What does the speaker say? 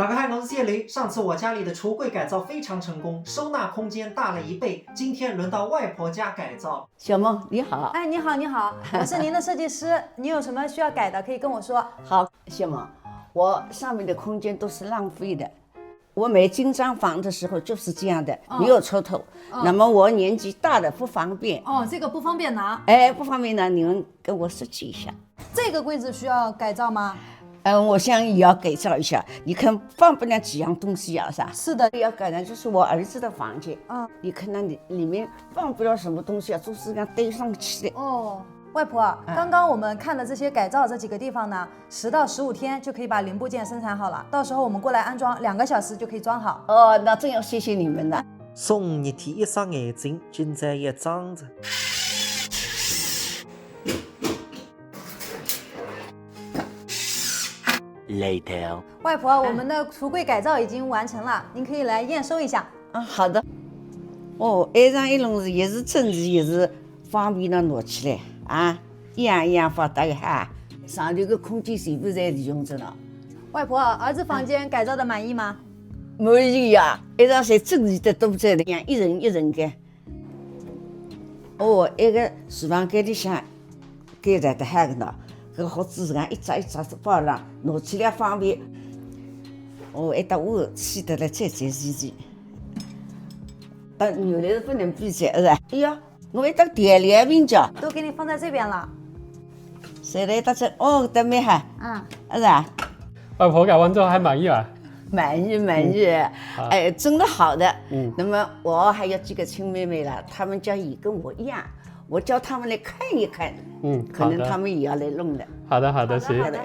大家好，我是谢雷。上次我家里的橱柜改造非常成功，收纳空间大了1倍。今天轮到外婆家改造。小梦你好。哎，你好，你好，我是您的设计师，你有什么需要改的可以跟我说。好，小梦，我上面的空间都是浪费的。我买精装房的时候就是这样的，没有出头。那么我年纪大了不方便。这个不方便拿。哎，不方便呢，你们跟我设计一下。这个柜子需要改造吗？我想也要改造一下。你看放不了几样东西啊，是吧？是的，要改的就是我儿子的房间。你看那里面放不了什么东西啊，就是这样堆上去的。外婆，刚刚我们看的这些改造这几个地方呢，10到15天就可以把零部件生产好了，到时候我们过来安装2个小时就可以装好。那真要谢谢你们了。送热天一双眼睛，尽在一张着。Later， 外婆，我们的橱柜改造已经完成了，您可以来验收一下。好的。挨上一笼子也是真的，也是方便了拿起来啊，一样一样放得哈。上头个空间全部在利用着呢。外婆，儿子房间改造的满意吗？满意呀，挨上侪整齐的都在的，一人一人的。那个厨房间里向改造得还个呢，搿好子这样一只一只放上，拿起来方便。还到我起得来再齐齐。原来是不能比赛，是吧？哎呀，我还到电疗瓶角，都给你放在这边了。谁来到这？得没哈？是吧？外婆改完之后还满意啊？满意。真的好的。那么我还有几个亲妹妹了，她们家也跟我一样，我叫她们来看一看。可能她们也要来弄的。好的，行。好的。